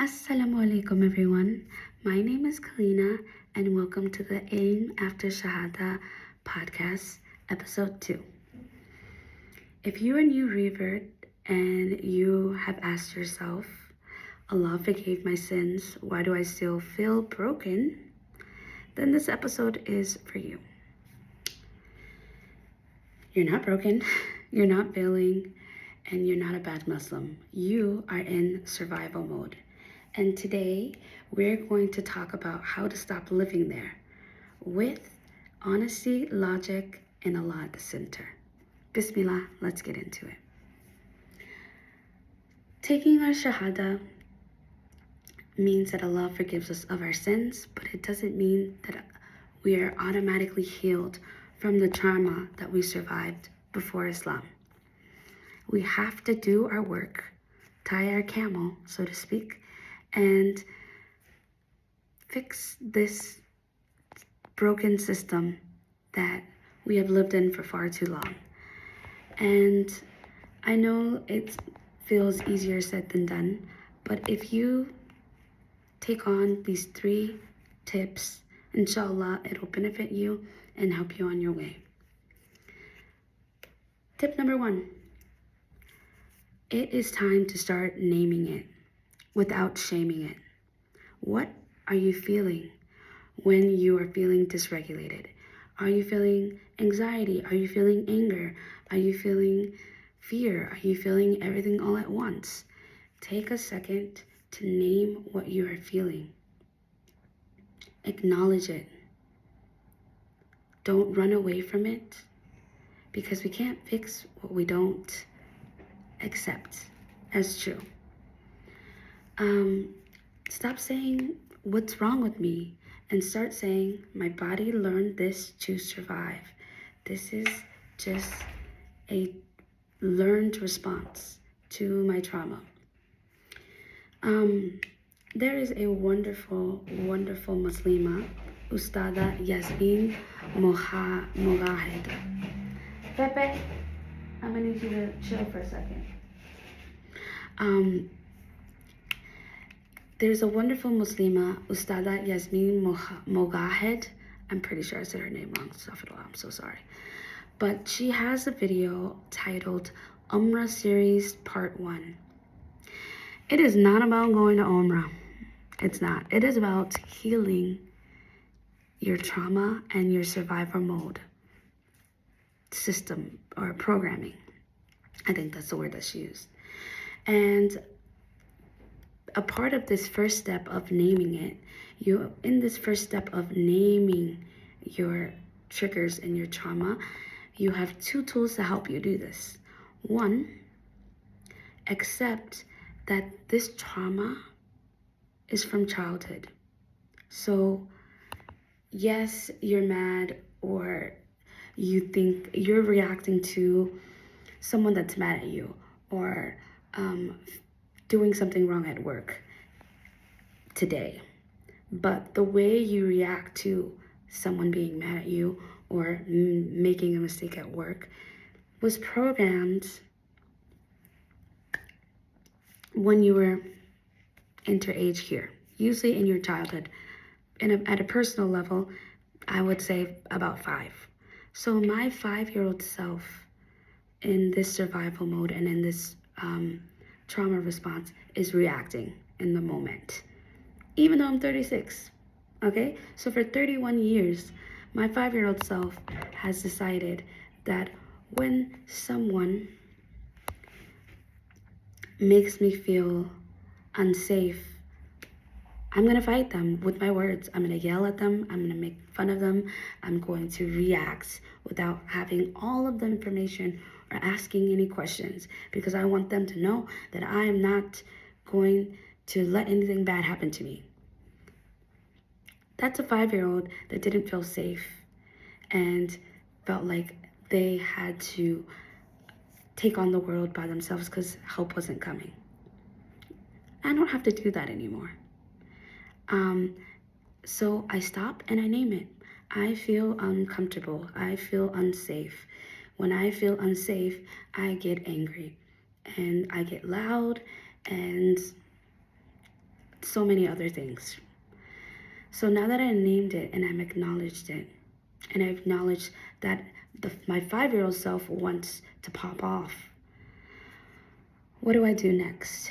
Assalamu alaikum everyone. My name is Kalina and welcome to the Aim After Shahada podcast, episode 2. If you're a new revert and you have asked yourself, Allah forgave my sins, why do I still feel broken? Then this episode is for you. You're not broken, you're not failing, and you're not a bad Muslim. You are in survival mode. And today we're going to talk about how to stop living there with honesty, logic, and Allah at the center. Bismillah, let's get into it. Taking our Shahada means that Allah forgives us of our sins, but it doesn't mean that we are automatically healed from the trauma that we survived before Islam. We have to do our work, tie our camel, so to speak, and fix this broken system that we have lived in for far too long. And I know it feels easier said than done, but if you take on these 3 tips, inshallah, it'll benefit you and help you on your way. Tip number 1. It is time to start naming it without shaming it. What are you feeling when you are feeling dysregulated? Are you feeling anxiety? Are you feeling anger? Are you feeling fear? Are you feeling everything all at once? Take a second to name what you are feeling. Acknowledge it. Don't run away from it, because we can't fix what we don't accept as true. Stop saying, what's wrong with me? And start saying, my body learned this to survive. This is just a learned response to my trauma. There is a wonderful, wonderful Muslima, Ustada Yasmin Mogahed. Pepe, I'm gonna need you to chill for a second. There's a wonderful Muslima, Ustada Yasmin Mogahed. I'm pretty sure I said her name wrong, I'm so sorry. But she has a video titled Umrah Series Part 1. It is not about going to Umrah. It's not. It is about healing your trauma and your survivor mode system or programming. I think that's the word that she used. And a part of this first step of naming it, in this first step of naming your triggers and your trauma, you have 2 tools to help you do this. 1, accept that this trauma is from childhood. So yes, you're mad, or you think you're reacting to someone that's mad at you, or doing something wrong at work today. But the way you react to someone being mad at you or making a mistake at work was programmed when you were age here, usually in your childhood. At a personal level, I would say about 5. So my 5-year-old self in this survival mode and in this trauma response is reacting in the moment, even though I'm 36. Okay, so for 31 years, my 5-year-old self has decided that when someone makes me feel unsafe, I'm gonna fight them with my words. I'm gonna yell at them. I'm gonna make fun of them. I'm going to react without having all of the information or asking any questions, because I want them to know that I am not going to let anything bad happen to me. That's a 5-year-old that didn't feel safe and felt like they had to take on the world by themselves because help wasn't coming. I don't have to do that anymore. So I stop and I name it. I feel uncomfortable. I feel unsafe. When I feel unsafe, I get angry and I get loud and so many other things. So now that I named it and I've acknowledged it, and I've acknowledged that my 5-year-old self wants to pop off, what do I do next?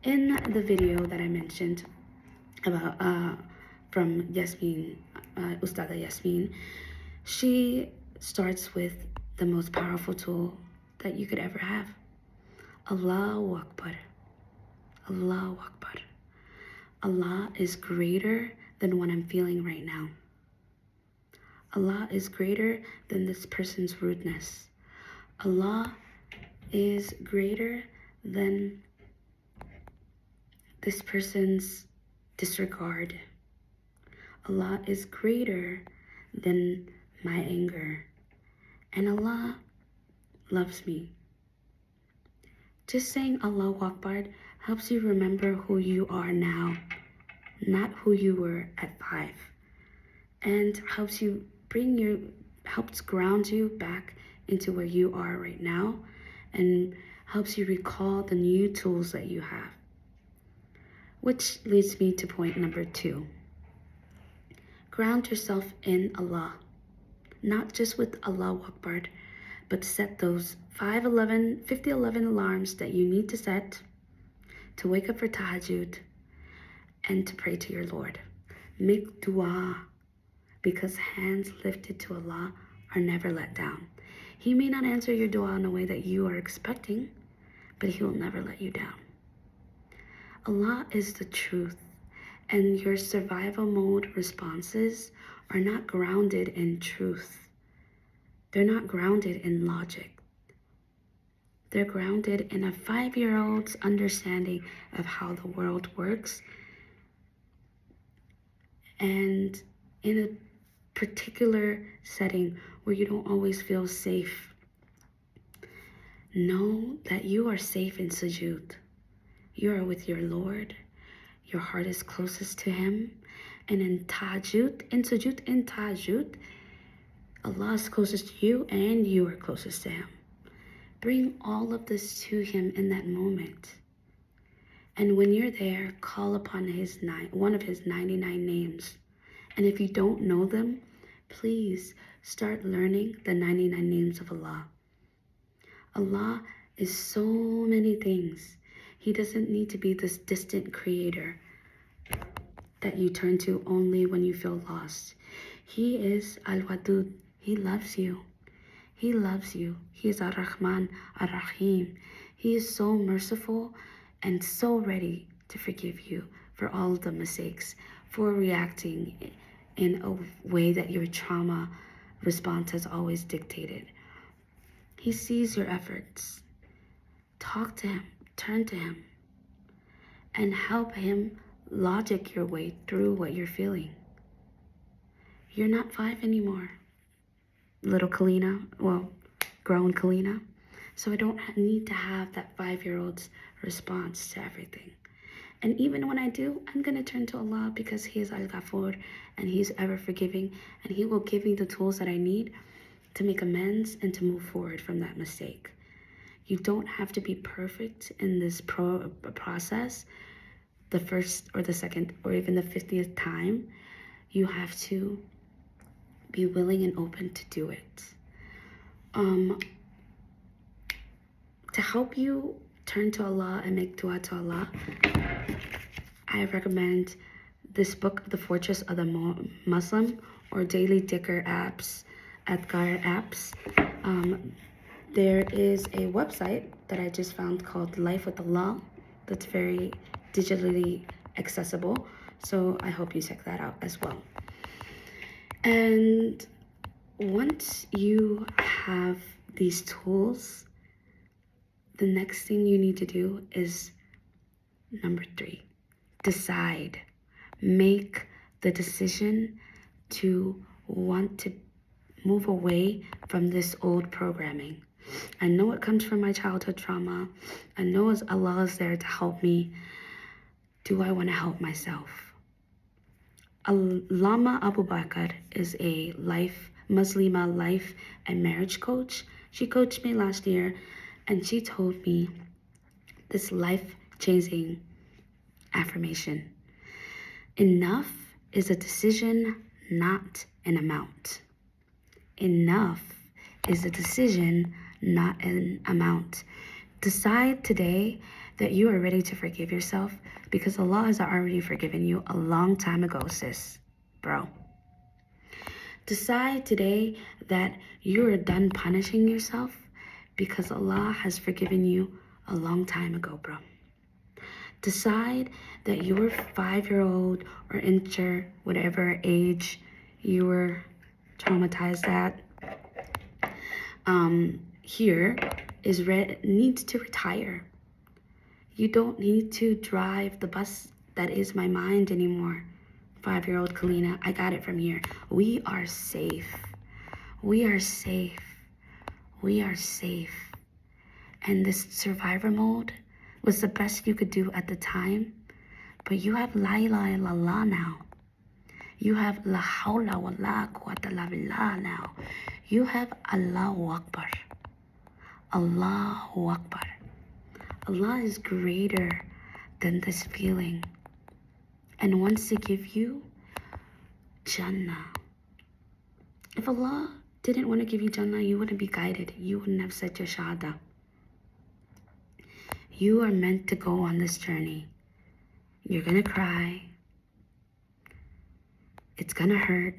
In the video that I mentioned about from Yasmin, Ustada Yasmin, she starts with the most powerful tool that you could ever have. Allahu Akbar. Allahu Akbar. Allah is greater than what I'm feeling right now. Allah is greater than this person's rudeness. Allah is greater than this person's disregard. Allah is greater than my anger. And Allah loves me. Just saying Allahu Akbar helps you remember who you are now, not who you were at 5. And helps ground you back into where you are right now, and helps you recall the new tools that you have. Which leads me to point number 2. Ground yourself in Allah, not just with Allahu Akbar, but set those 50-11 alarms that you need to set to wake up for tahajjud and to pray to your Lord. Make dua, because hands lifted to Allah are never let down. He may not answer your dua in a way that you are expecting, but He will never let you down. Allah is the truth, and your survival mode responses are not grounded in truth. They're not grounded in logic. They're grounded in a 5-year-old's understanding of how the world works, and in a particular setting where you don't always feel safe. Know that you are safe in sujood. You are with your Lord. Your heart is closest to Him. And in tahajjud, Allah is closest to you, and you are closest to Him. Bring all of this to Him in that moment. And when you're there, call upon one of His 99 names. And if you don't know them, please start learning the 99 names of Allah. Allah is so many things. He doesn't need to be this distant creator that you turn to only when you feel lost. He is Al-Wadud. He loves you. He loves you. He is Ar-Rahman, Ar-Rahim. He is so merciful and so ready to forgive you for all of the mistakes, for reacting in a way that your trauma response has always dictated. He sees your efforts. Talk to Him, turn to Him, and help Him logic your way through what you're feeling. You're not 5 anymore, little Kalina, grown Kalina. So I don't need to have that 5-year-old's response to everything. And even when I do, I'm going to turn to Allah, because He is Al-Ghafur, and He's ever forgiving, and He will give me the tools that I need to make amends and to move forward from that mistake. You don't have to be perfect in this process the first or the second or even the 50th time. You have to be willing and open to do it. To help you turn to Allah and make dua to Allah, I recommend this book, The Fortress of the Muslim, or Daily Dhikr apps, Adhkar apps. There is a website that I just found called Life with Allah that's very digitally accessible. So I hope you check that out as well. And once you have these tools, the next thing you need to do is number 3, decide. Make the decision to want to move away from this old programming. I know it comes from my childhood trauma. I know as Allah is there to help me. Do I want to help myself? Allama Abu Bakr is a Muslima life and marriage coach. She coached me last year, and she told me this life-changing Affirmation. Enough is a decision, not an amount. Enough is a decision, not an amount. Decide today that you are ready to forgive yourself because Allah has already forgiven you a long time ago, sis, bro. Decide today that you are done punishing yourself because Allah has forgiven you a long time ago, bro. Decide that your 5-year-old or enter whatever age you were traumatized at here needs to retire. You don't need to drive the bus that is my mind anymore. 5-year-old Kalina, I got it from here. We are safe. We are safe. We are safe. And this survivor mode was the best you could do at the time. But you have la ilaha illallah now. You have la hawla wa la quwwata illa billah now. You have Allahu Akbar. Allahu Akbar. Allah is greater than this feeling and wants to give you Jannah. If Allah didn't want to give you Jannah, you wouldn't be guided. You wouldn't have said your Shahada. You are meant to go on this journey. You're going to cry. It's going to hurt.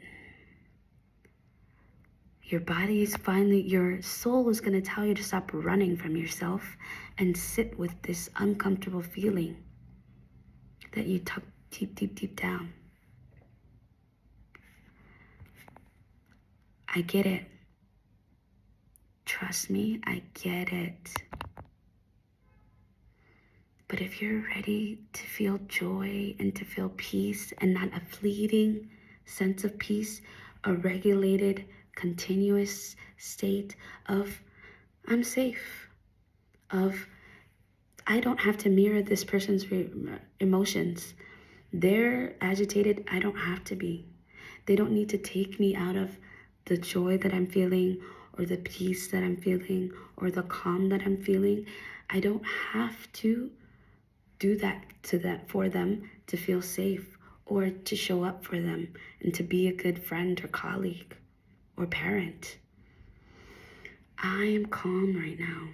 Your body is finally, your soul is going to tell you to stop running from yourself and sit with this uncomfortable feeling that you tuck deep, deep, deep down. I get it. Trust me, I get it. But if you're ready to feel joy and to feel peace and not a fleeting sense of peace, a regulated, continuous state of I'm safe, of I don't have to mirror this person's emotions. They're agitated, I don't have to be. They don't need to take me out of the joy that I'm feeling or the peace that I'm feeling or the calm that I'm feeling. I don't have to do that for them to feel safe or to show up for them and to be a good friend or colleague or parent. I am calm right now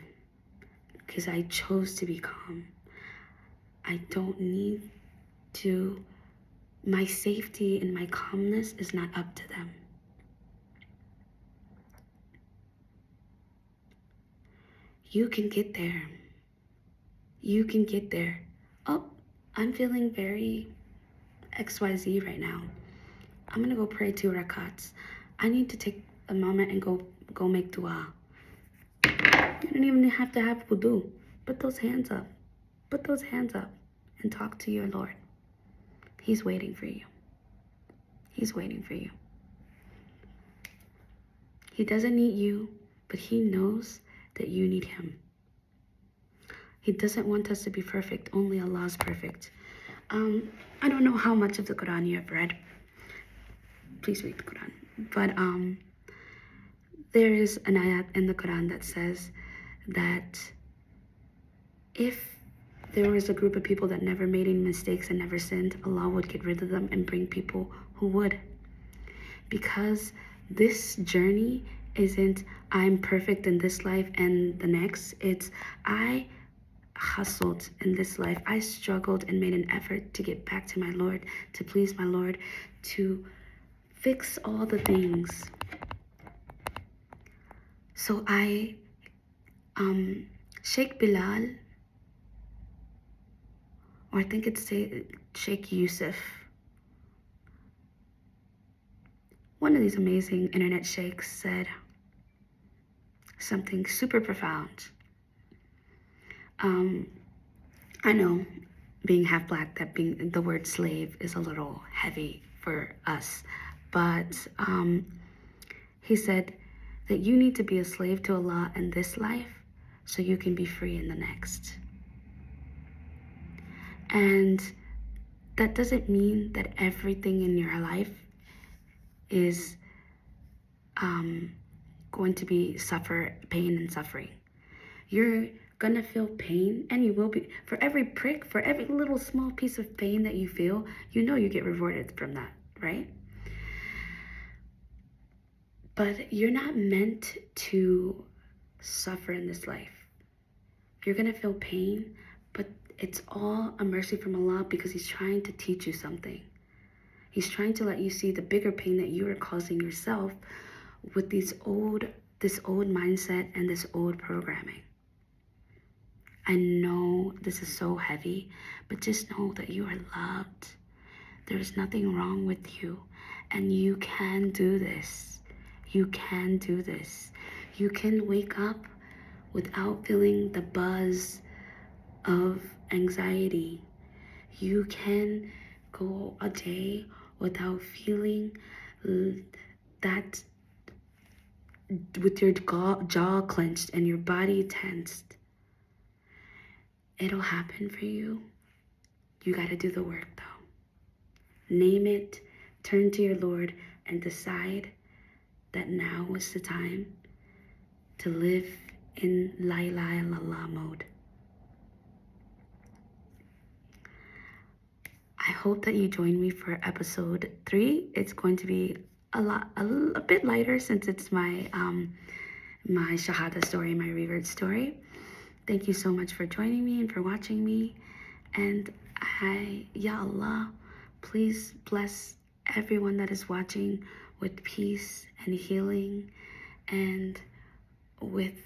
because I chose to be calm. I don't need to, my safety and my calmness is not up to them. You can get there. You can get there. Oh, I'm feeling very XYZ right now. I'm gonna go pray 2 rakats. I need to take a moment and go make dua. You don't even have to have wudu. Put those hands up. Put those hands up and talk to your Lord. He's waiting for you. He's waiting for you. He doesn't need you, but he knows that you need him. He doesn't want us to be perfect. Only Allah is perfect. I don't know how much of the Quran you have read. Please read the Quran. But there is an ayat in the Quran that says that if there was a group of people that never made any mistakes and never sinned, Allah would get rid of them and bring people who would. Because this journey isn't I'm perfect in this life and the next. It's I hustled in this life. I struggled and made an effort to get back to my Lord, to please my Lord, to fix all the things. So Sheikh Bilal, or I think it's Sheikh Yusuf, one of these amazing internet sheikhs said something super profound. I know being half black, that being the word slave is a little heavy for us, but he said that you need to be a slave to Allah in this life so you can be free in the next. And that doesn't mean that everything in your life is going to be pain and suffering. You're gonna feel pain, and you will be. For every prick, for every little small piece of pain that you feel, you know you get rewarded from that, right? But you're not meant to suffer in this life. You're gonna feel pain, but it's all a mercy from Allah because He's trying to teach you something. He's trying to let you see the bigger pain that you are causing yourself with this old mindset and this old programming. I know this is so heavy, but just know that you are loved. There is nothing wrong with you, and you can do this. You can do this. You can wake up without feeling the buzz of anxiety. You can go a day without feeling that with your jaw clenched and your body tensed. It'll happen for you. You got to do the work though. Name it, turn to your Lord, and decide that now is the time to live in La ilaha illallah mode. I hope that you join me for episode 3. It's going to be a bit lighter since it's my my Shahada story, my revert story. Thank you so much for joining me and for watching me. And Ya Allah, please bless everyone that is watching with peace and healing, and with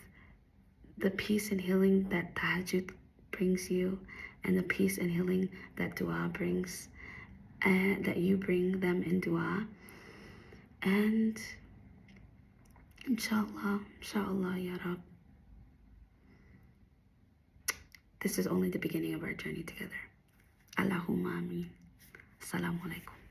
the peace and healing that tahajjud brings you, and the peace and healing that dua brings, and that you bring them in dua. And inshallah, ya Rab, this is only the beginning of our journey together. Allahumma ameen. Assalamu alaikum.